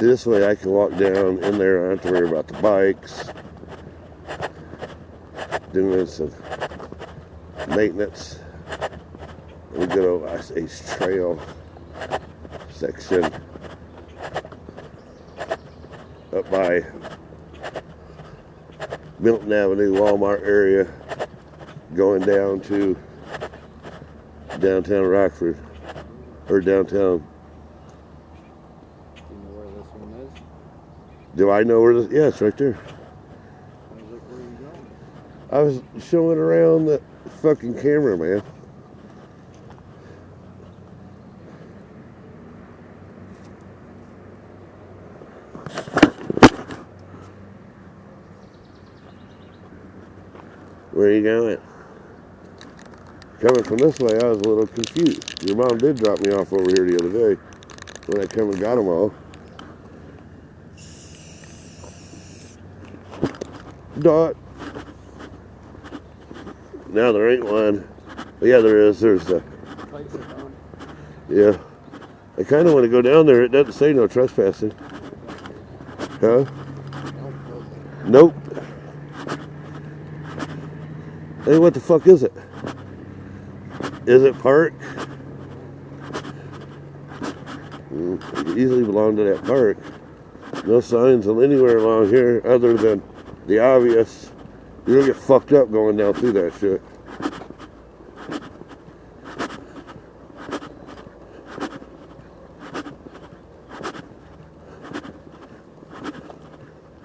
This way I can walk down in there. I don't have to worry about the bikes. Doing some maintenance. We go to Ice Age Trail section up by Milton Avenue, Walmart area, going down to downtown Rockford, or downtown. Do you know where this one is? Do I know where this? Yeah, it's right there. Where are you going? I was showing around the fucking camera, man. Where are you going? Coming from this way, I was a little confused. Your mom did drop me off over here the other day when I come and got them all. Dot. Now there ain't one. But yeah, there is. There's the. Yeah. I kind of want to go down there. It doesn't say no trespassing. Huh? Nope. Hey, what the fuck is it? Is it park? It could easily belong to that park. No signs of anywhere along here other than the obvious. You're gonna get fucked up going down through that shit.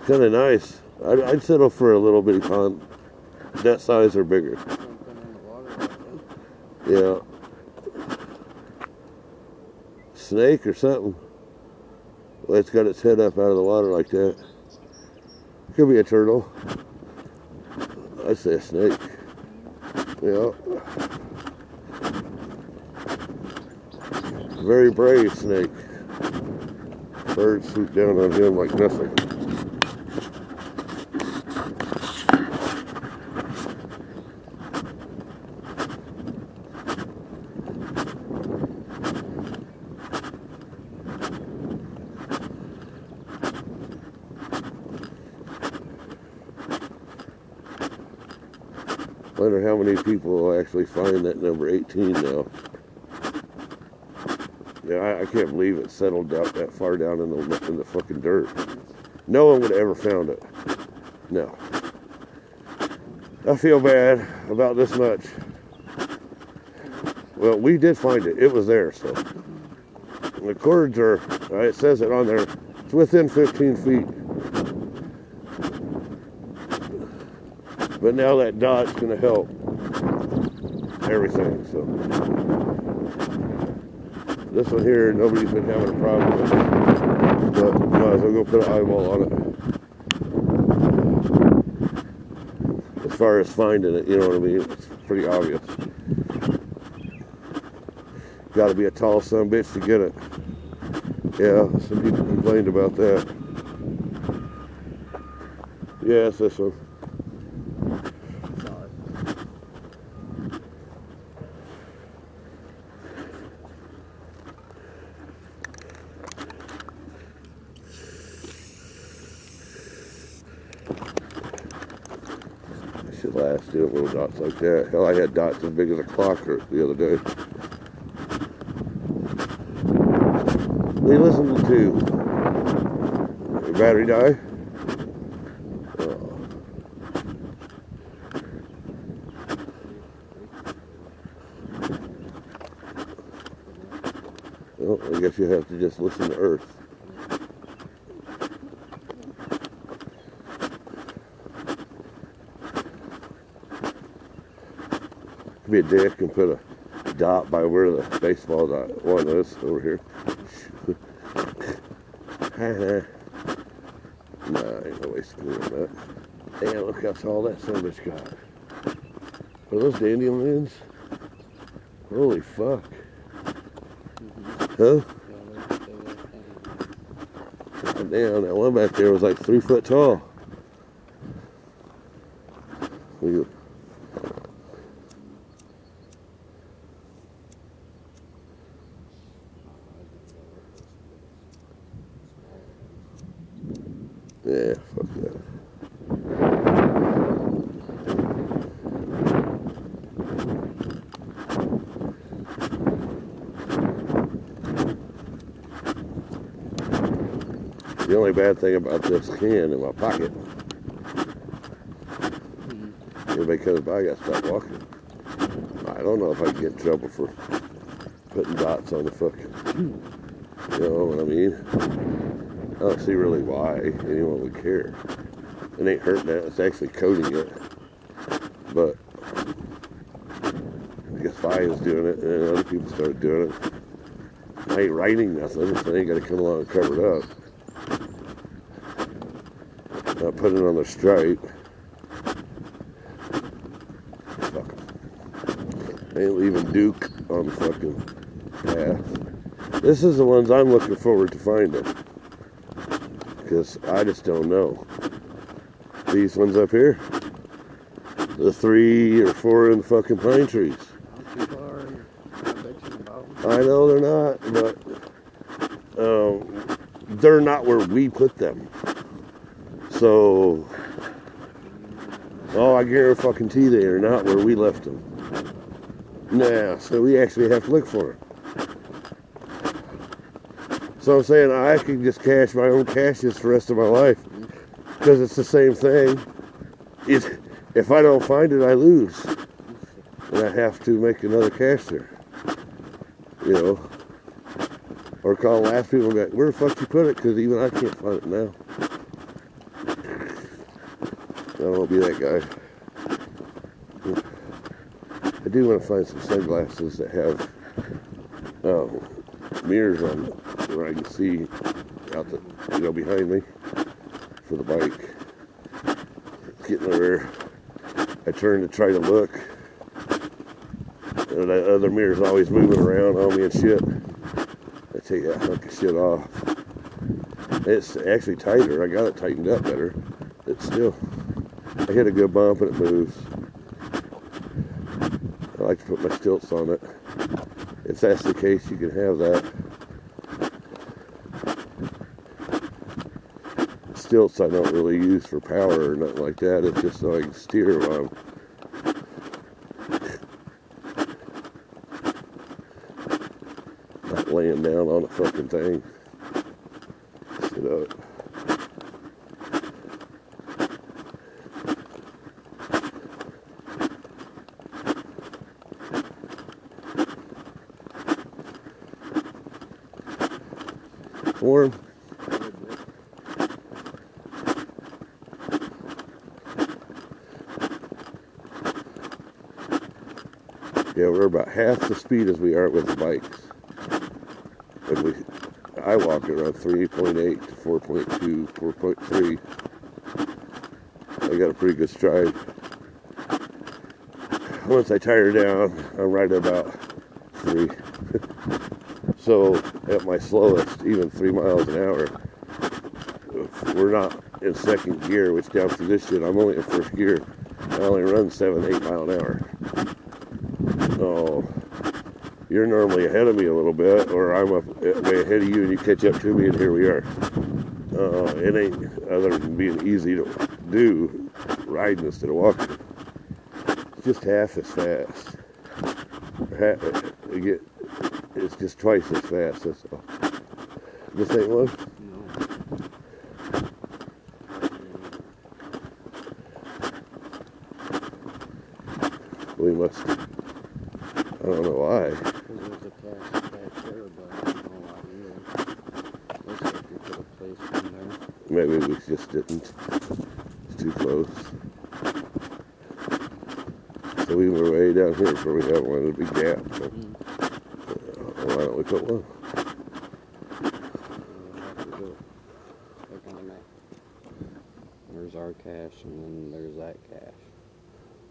Kind of nice. I'd settle for a little bitty pond. That size or bigger. Yeah. Snake or something. Well, it's got its head up out of the water like that. Could be a turtle. I'd say a snake. Yeah. Very brave snake. Birds swoop down on him like nothing. I wonder how many people will actually find that number 18 now. Yeah, I can't believe it settled out that far down in the fucking dirt. No one would have ever found it. No. I feel bad about this much. Well, we did find it. It was there, so. The cords are, it says it on there, it's within 15 feet. But now that dot's going to help everything, so. This one here, nobody's been having a problem with it. But might as well go put an eyeball on it. As far as finding it, you know what I mean? It's pretty obvious. Got to be a tall sumbitch to get it. Yeah, some people complained about that. Yeah, it's this one. Should last doing little dots like that. Hell, I had dots as big as a clock the other day. What are you listening to? Your battery die? Oh. Well, I guess you have to just listen to Earth. Be a dick and put a dot by where the baseball dot one is over here. Nah, ain't no way screwing that. Damn, look how tall that son of a bitch got. Are those dandelions? Holy fuck. Huh? Damn, that one back there was like 3 foot tall. Yeah, fuck that. The only bad thing about this can in my pocket, everybody comes by, I gotta stop walking. I don't know if I can get in trouble for putting dots on the fucking, you know what I mean? I don't see really why anyone would care. It ain't hurting that, it's actually coating it. But I guess I was doing it and other people started doing it. I ain't writing nothing, so I ain't gotta come along and cover it up. Not put it on the stripe. Fuck 'em. I ain't leaving Duke on the fucking path. This is the ones I'm looking forward to finding. Because I just don't know. These ones up here. The 3 or 4 in the fucking pine trees. I know they're not, but they're not where we put them. So, I guarantee they are not where we left them. Nah, so we actually have to look for them. So I'm saying I can just cache my own caches for the rest of my life. Because it's the same thing. If I don't find it, I lose. And I have to make another cache there. You know. Or call and ask people, and be like, where the fuck you put it? Because even I can't find it now. I don't want to be that guy. I do want to find some sunglasses that have mirrors on where I can see out the, behind me for the bike. Getting there, I turn to try to look, and that other mirror's always moving around on me and shit. I take that hunk of shit off. It's actually tighter. I got it tightened up better. It's still, I hit a good bump and it moves. I like to put my stilts on it. If that's the case, you can have that. Stilts I don't really use for power or nothing like that. It's just so I can steer while I'm not laying down on the fucking thing. Sit up. Warm. Yeah, we're about half the speed as we are with the bikes. And I walk around 3.8 to 4.2, 4.3. I got a pretty good stride. Once I tire down, I'm right about 3. So at my slowest, even 3 miles an hour, we're not in second gear, which down through this shit, I'm only in first gear. I only run 7, 8 mile an hour. So you're normally ahead of me a little bit, or I'm up way ahead of you and you catch up to me, and here we are. It ain't, other than being easy to do, riding instead of walking. It's just half as fast. It's just twice as fast, that's all. This ain't one? No. We must, I don't know why. Because there's a cache back there, but I don't know why either. Looks like you could have placed one there. Maybe we just didn't. It's too close. So we were way down here before we had one of the big gap. So. Why don't we put one? Look on the map. There's our cache, and then there's that cache.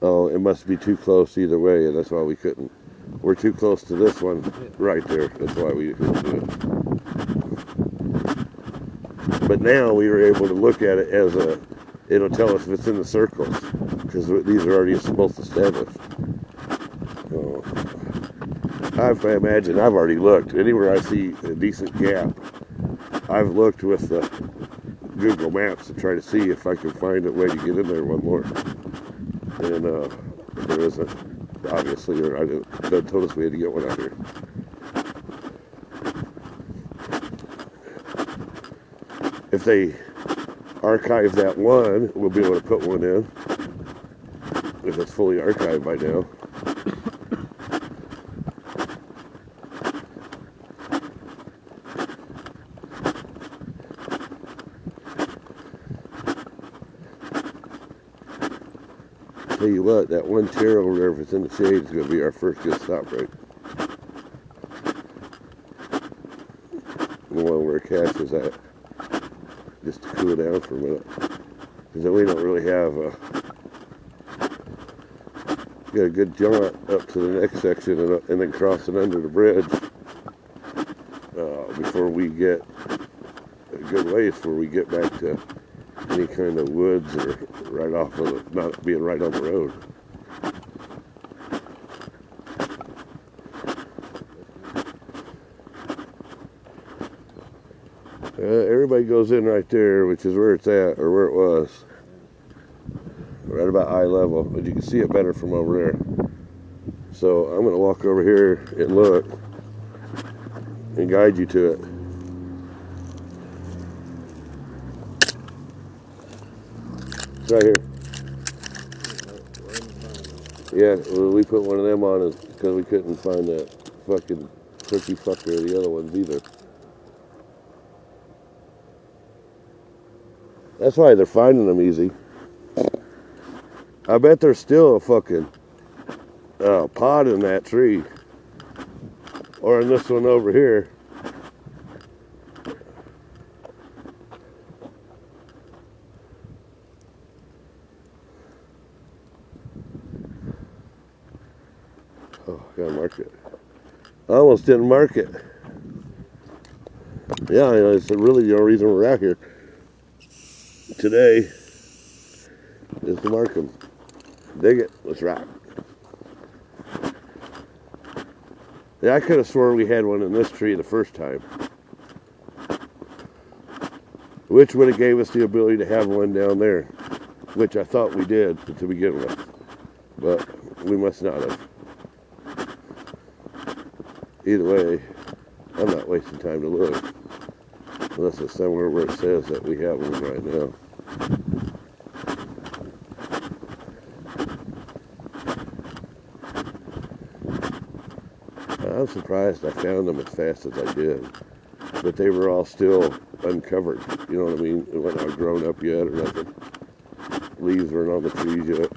Oh, it must be too close either way, and that's why we couldn't. We're too close to this one right there. That's why we couldn't do it. But now we were able to look at it as it'll tell us if it's in the circles, because these are already both established. So, I imagine I've already looked. Anywhere I see a decent gap, I've looked with the Google Maps to try to see if I can find a way to get in there one more. And there isn't. Obviously, they told us we had to get one out here. If they archive that one, we'll be able to put one in. If it's fully archived by now. Tell you what, that one chair over there, if it's in the shade, is going to be our first good stop right. The one where cache is at. Just to cool down for a minute. Because then we don't really have got a good jaunt up to the next section and then crossing under the bridge before we get a good ways before we get back to any kind of woods or right off of it, not being right on the road. Everybody goes in right there, which is where it's at, or where it was. Right about eye level, but you can see it better from over there. So I'm going to walk over here and look and guide you to it. It's right here. Yeah, well, we put one of them on because we couldn't find that fucking cookie fucker or the other ones either. That's why they're finding them easy. I bet there's still a fucking pod in that tree. Or in this one over here. Oh, gotta mark it. I almost didn't mark it. Yeah, it's really the only reason we're out here today is to mark them. Dig it. Let's rock. Yeah, I could have sworn we had one in this tree the first time, which would have gave us the ability to have one down there, which I thought we did to begin with, but we must not have. Either way, I'm not wasting time to look, unless it's somewhere where it says that we have one right now. I'm surprised I found them as fast as I did, but they were all still uncovered. You know what I mean? It wasn't all grown up yet or nothing. Leaves weren't on the trees yet.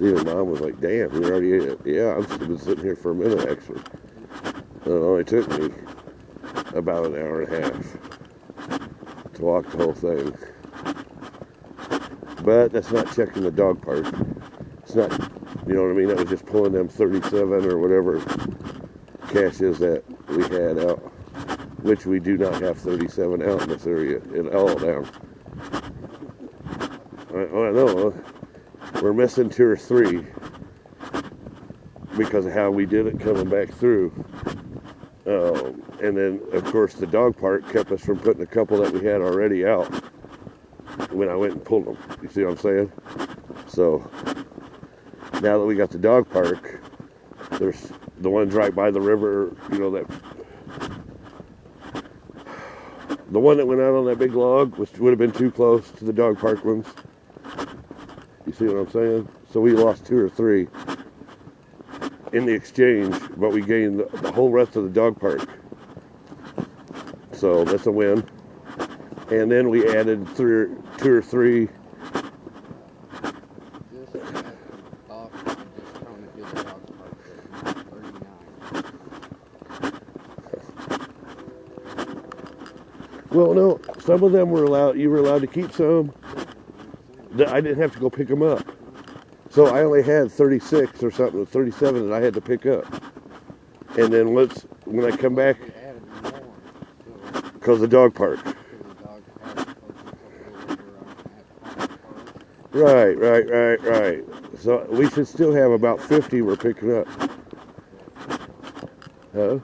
Even Mom was like, "Damn, we already ate it." Yeah, I've been sitting here for a minute actually. It only took me about an hour and a half to walk the whole thing. But that's not checking the dog park. It's not. You know what I mean? That was just pulling them 37 or whatever caches that we had out, which we do not have 37 out in this area at all now. I know we're missing 2 or 3 because of how we did it coming back through. And then, of course, the dog park kept us from putting a couple that we had already out when I went and pulled them. You see what I'm saying? So now that we got the dog park, there's the ones right by the river, you know, that the one that went out on that big log, which would have been too close to the dog park ones. You see what I'm saying? So we lost 2 or 3 in the exchange, but we gained the whole rest of the dog park. So that's a win. And then we added 2 or 3. Well, no, some of them were allowed. You were allowed to keep some. I didn't have to go pick them up. So I only had 36 or something, 37 that I had to pick up. And then when I come back, because the dog park. Right. So we should still have about 50 we're picking up. Huh?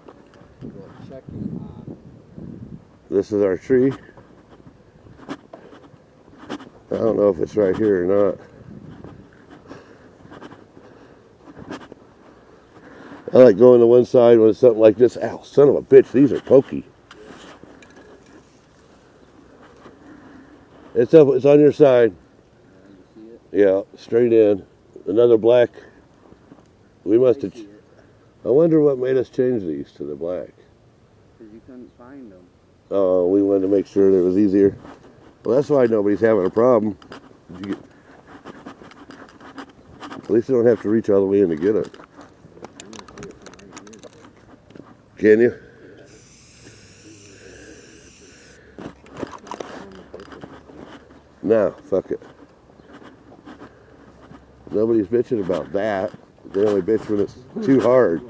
This is our tree. I don't know if it's right here or not. I like going to one side when it's something like this. Ow, son of a bitch, these are pokey. It's up, it's on your side. Yeah, straight in. Another black. We must have. I wonder what made us change these to the black. Because you couldn't find them. Oh, we wanted to make sure that it was easier. Well, that's why nobody's having a problem. At least you don't have to reach all the way in to get it. Can you? No, fuck it. Nobody's bitching about that. They only bitch when it's too hard.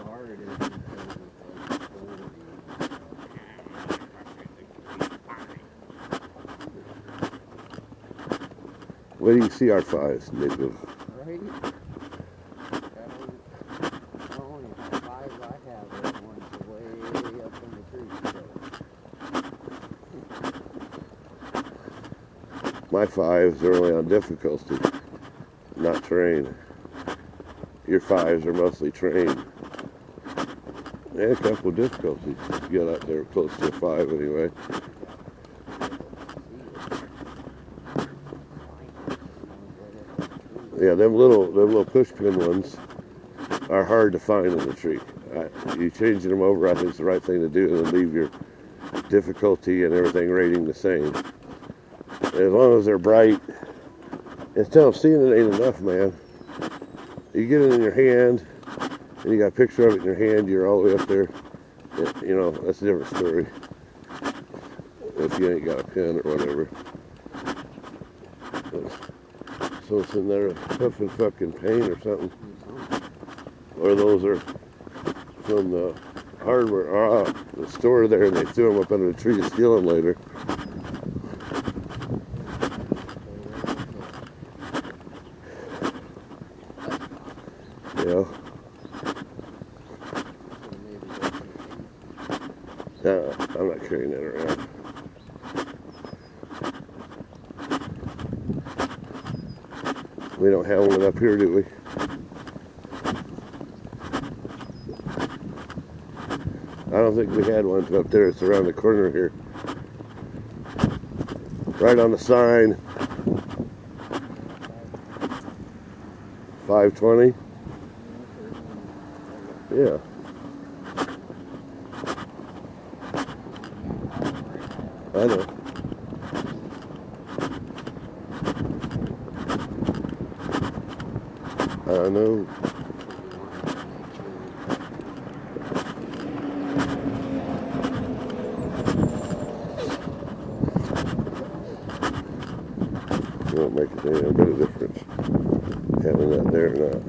Where do you see our fives, nigga? Right? The only fives I have are the ones way up in the trees. My fives are only on difficulty, not terrain. Your fives are mostly terrain. And a couple of difficulties. You get up there close to a 5 anyway. Yeah, them little push pin ones are hard to find in the tree. You changing them over, I think, is the right thing to do, and leave your difficulty and everything rating the same. As long as they're bright. Instead of seeing it ain't enough, man. You get it in your hand, and you got a picture of it in your hand, you're all the way up there. You know, that's a different story. If you ain't got a pen or whatever. So it's in there puffing fucking paint or something. Or those are from the hardware, the store there, and they threw them up under the tree to steal them later. Yeah. I'm not carrying that around. We don't have one up here, do we? I don't think we had one up there. It's around the corner here. Right on the sign. 520. Yeah. I know. I know. It won't make a damn bit of difference having that there or not.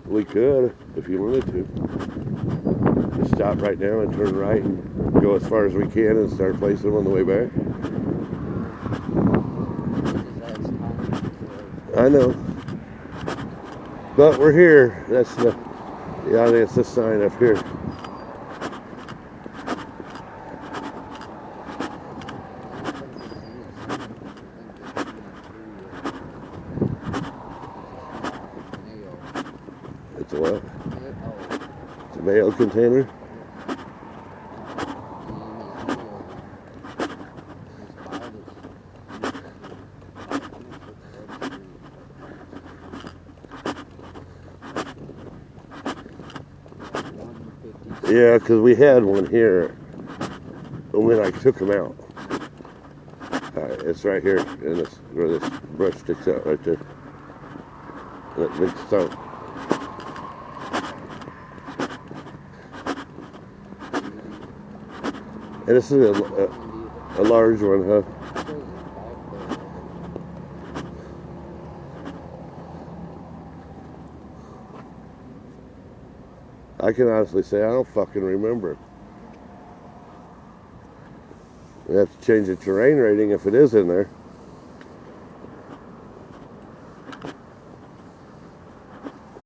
We could, if you wanted to. Just stop right now and turn right and go as far as we can and start placing them on the way back. I know. But we're here. That's the, yeah, I think it's this sign up here. It's a what? It's a mail container. Yeah, because we had one here when we took them out. It's right here, and it's where this brush sticks out right there. That big stump. And this is a large one, huh? I can honestly say I don't fucking remember. We have to change the terrain rating if it is in there.